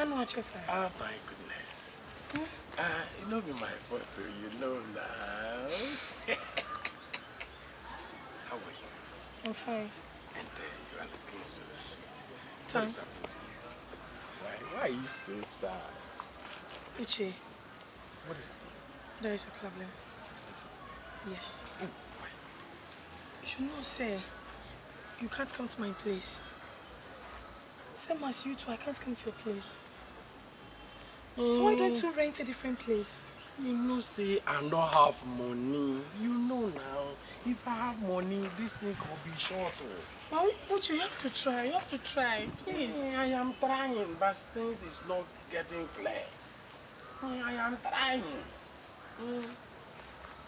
I know what you say. Oh my goodness. It not be my fault, you know now. How are you? I'm fine. And you are looking so sweet. Thanks. What is happening to you? Why are you so sad? Uche, What is it? there is a problem. Yes. Oh, why? You should not say you can't come to my place. Same as you too, I can't come to your place. So why don't you rent a different place? You know, say I don't have money. You know now. If I have money, this thing could be shorter. Well, Uche, you have to try. You have to try, please. I am trying, but things is not getting clear. I am trying.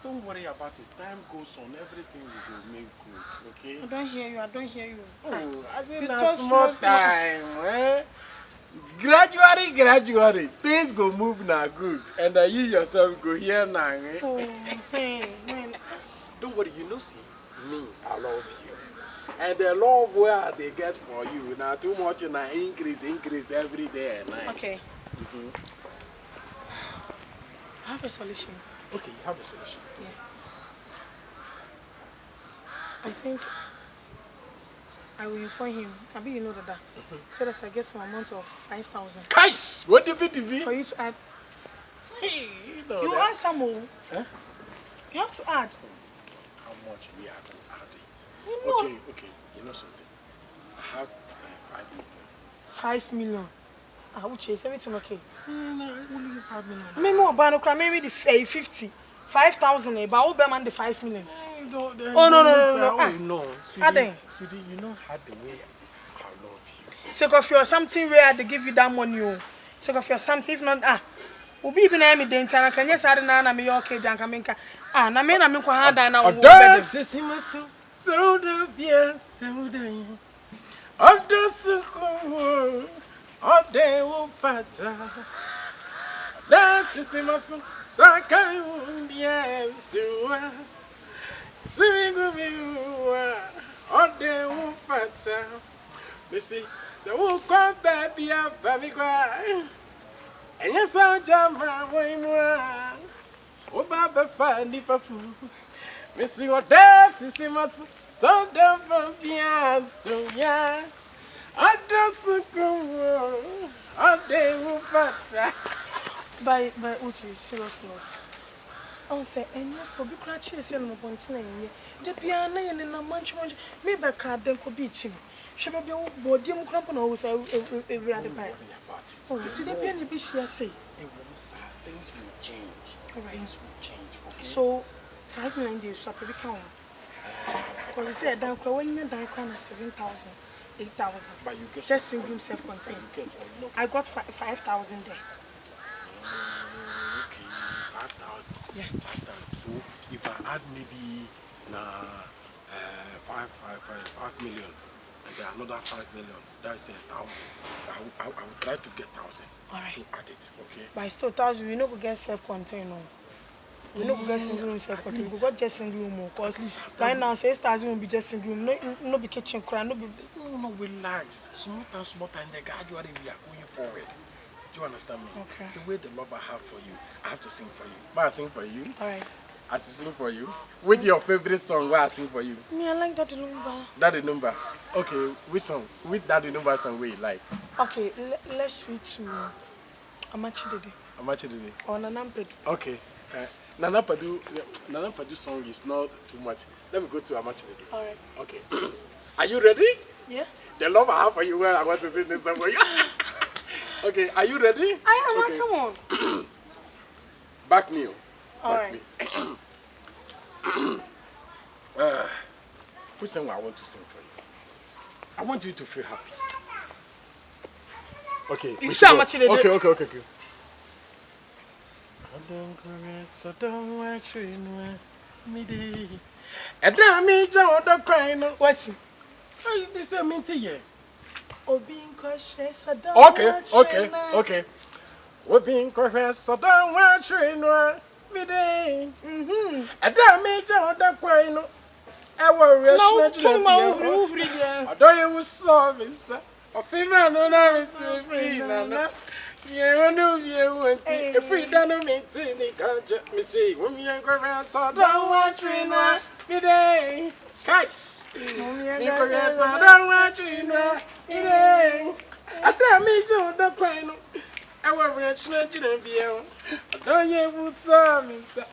Don't worry about it. Time goes on, everything will make good, okay? I don't hear you. I don't hear you. Oh, I You think talk that's small small. time, eh? Gradually, things go move now good. And you yourself go here now, eh? Oh, man. Don't worry, you know, see, me, I love you. And the love where they get for you, now too much and increase every day and night. Okay. I have a solution. Okay, you have a solution. Yeah. I think I will inform him. I bet you know that. So that I get some amount of 5,000. Guys, what do you mean? For you to add. Hey, You add some more. Huh? You have to add. How much we are to add it? You know. Okay, you know something? I have 5 million. 5 million. I will chase everything okay. No, only 5 million. Maybe more, but maybe the 50. 5,000, but I will bear man the 5 million. No. Oh, no. Sweetie, you know how the way I love you. Sake of your something where they give you that money. Oh. Sake of your something, if not, will be even any day. I can just add an me okay, Dankaminka. Na me na me ko hada na wo better. So the bien, so the Odosuko, Ode Fata. That's Simasu, Sakai, yes, Swimming Ode Fata. Missy, so come baby, I'm very glad. And yes, I'll jam my way more. Oh, Baba, funny perfume. Missy, what does Simasu? So don't be so yeah. I don't go. I do better. By Uchi, serious note. I say, and you for be crutches and no points in the piano and in a munch. Maybe a card then could be cheap. She may be a body crampon or say a rather bad. Oh, did the penny be she say? Things will change. Things will change. Okay. So 5 million days so I become. Because he said down when you're down 7,000, 8,000. But you get just single room self-contained. I got 5,000 there. Okay, 5,000. Yeah. 5,000. So if I add maybe 5 million, and then another 5 million, that's 1,000. I will try to get 1,000. All right. To add it, okay? By still 1,000, we no go get self-contained. No. We no go get single room self-contained. We got just single room. Because right now, 6,000 will be just single room. No be kitchen cry. No, relax. Small time. The gradually we are going forward. Do you understand me? Okay. The way the love I have for you, I have to sing for you. Why I sing for you? All right. I sing for you. With your favorite song, why I sing for you? Me, I like that number. Daddy number. Okay, which song? With Daddy number song we like. Okay, let's switch to Amachidede. Amachidede. Or Nanampedu. Okay. Nana Padu song is not too much. Let me go to Amachidede. All right. Okay. Are you ready? Yeah. The love I have for you, I want to sing this song for you. Okay, are you ready? I am. Okay. Come on. Back me. All right. Which song I want to sing for you? I want you to feel happy. Okay. You see how much they did? Okay. So don't watch me. And then me don't cry no. What's it? This is me to you. Okay. We being cautious, so don't watch me day. And then me don't cry no. I will rest. I don't you was service. A female no know it's free. You know, you want a free dynamite in the culture. Me say, when you go so don't watch me now. Me day. Catch. You go so don't watch me now. Me day. I tell me to the coin. I was rich, not in a beer. Don't you would saw me, sir.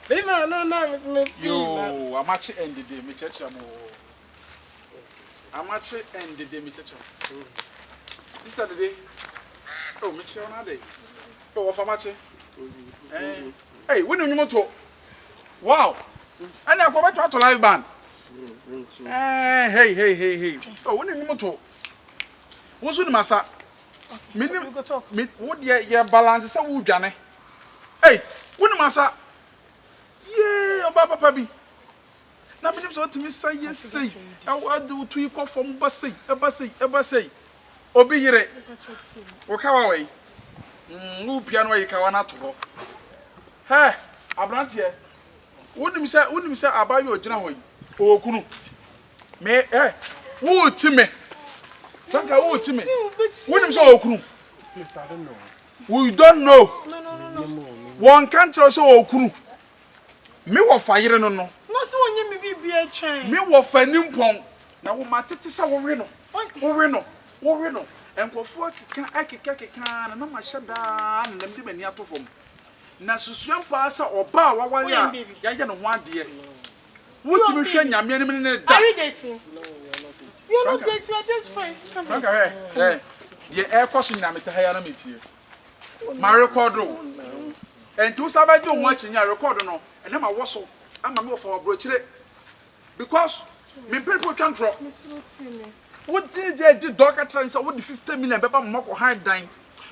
People no know with me. Yo, I'm actually ended the me church. I'm actually ended the me church. This Saturday. Oh, me church on a day. Oh, what for match? Hey, when you want to? Wow. And I go back to live band. Hey. Oh, when you want to? What's with the massa? Me what your balance is wood, Johnny. Hey, when the massa? Yeah, Papa B. Now, me so to me say yes, say. I will do to you from Bassy, a Bassy. Obi here. Wakawa away. No piano you can not to. Hey, Abrantia. Wouldn't me say about your general? Oh, Kunu. Me, who to me? Franka, who to me? Wouldn't so Okunu? Please, I don't know. We don't know. No. One can't also Okunu. Me wa fire no. No, so when you be a chain. Me wa fanim pon. Na wo matete sa wo we no. Enkofo akeka na ma hyeda na lemde mani atofom. Na susuan pa sa oba wa wale a ya no ho ade. What you hwe nyame anim ne da. Are you dating? No, you're not dating. We are just friends. Franka, hey. Ye air question na meta haya na metie. Ma record o. Enti so ba do ho achinya record no. Ene ma wo so ama me ofo abrochire. Because me people can drop. What did you do? What the 50 million pepper moko hard dine?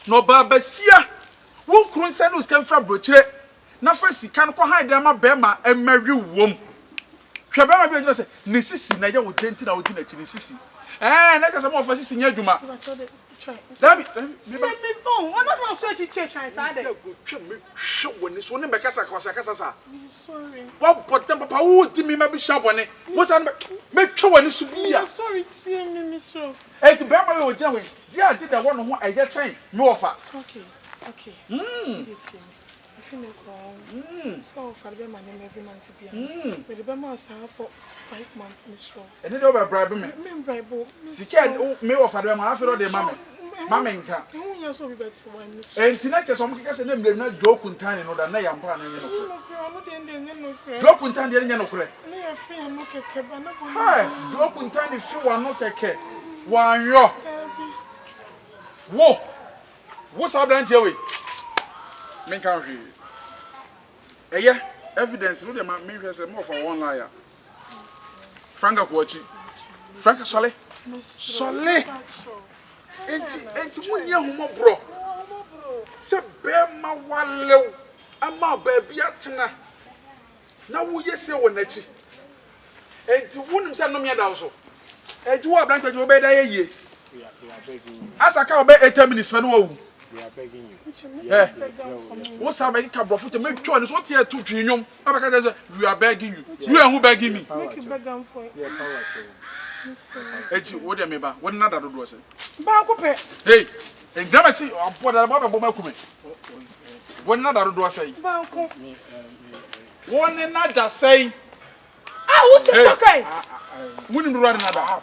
No babasia. Who concern us came from brochure? Na first can ko hide them bema and marry wom. Shabama be just say, Nisisi, na ya wo denti na wo di na chi Nisisi. Na ka some of us nya dwuma. Dabi, me bon, one of us search church and say go twa me hwe woni so ne be kasa sa. Sorry. What potom papa wo di me ma bi sha bone. Wo san me twa woni so bia. Sorry, see me, Miss Ro. To be able to tell you, dear, did that one who I get trained. No offer. Okay. I feel like so for the man every month to be. But the Bama for 5 months, Miss Ro. And it over bribe me. Bribe. Sika me offer them half of the mamma. Mamma nka. You so be better one, Miss. And tonight some because name dem na joke kuntan no da na yam pa na No, no. joke kuntan de nya no kure. No, free no keke ba na go. Hi, joke kuntan ni fi wa no keke. Wan yo. Wo sa branch here we. Men kan hwe. Yeah, evidence no dem me hwe say more for one liar. Franka Kwachi. Franka Sole. Enti munye homo bro. Se be ma walew ama ba bia tena. Na wo yese wo nachi. Enti wonim se no me da so. Enti wo abranche wo be da ye. We are begging you. Asaka obe 8 minutes fe no wo. We are begging you. Yeah. What's up, make a profit to make sure what here to trillion. We are begging you. You are who begging me. Make you beg am for. Yeah, power. Eti, what dem meba? What na da do say? Ba ko pe. Hey, en dramachi opo da ba bo makume. What na da do say? Ba ko. What na da say? What you talking? Wouldn't do na da.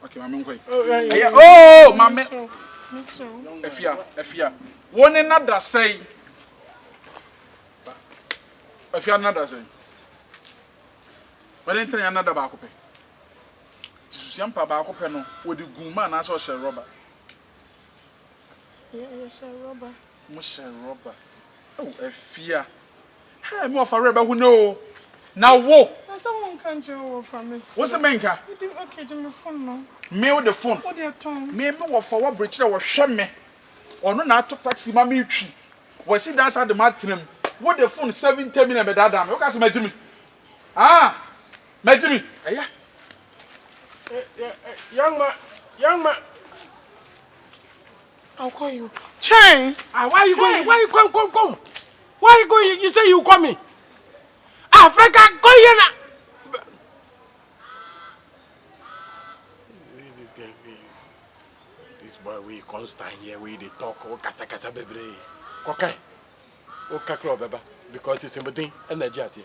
Okay, mama nkoi. Oh, mama. Efia. What na da say? Efia na da say. But enter another ba ko pe. Siampa ba ko pe no wo de guma na so share rubber. Yeah, share rubber. Mo share rubber. Oh, Efia. Hey, mo fa rubber hu no. Na wo. Na someone can join from me. What's the menka? Okay, give me phone no. Me with the phone. What dey ton? Me wo fa wo bridge wo hwe me. Ono na to taxi ma me twi. Wo si dance at the matrim. Wo the phone 70 million be dada me. Wo ka se majimi. Majimi. Eya. Young man. I'll call you. Chain. Why you going? Why you come? Why you going? You say you coming? Africa, go here now. This boy we constant here, we they talk, oh kasa baby. Okay. Oh kakro baba, because it's something energy at here.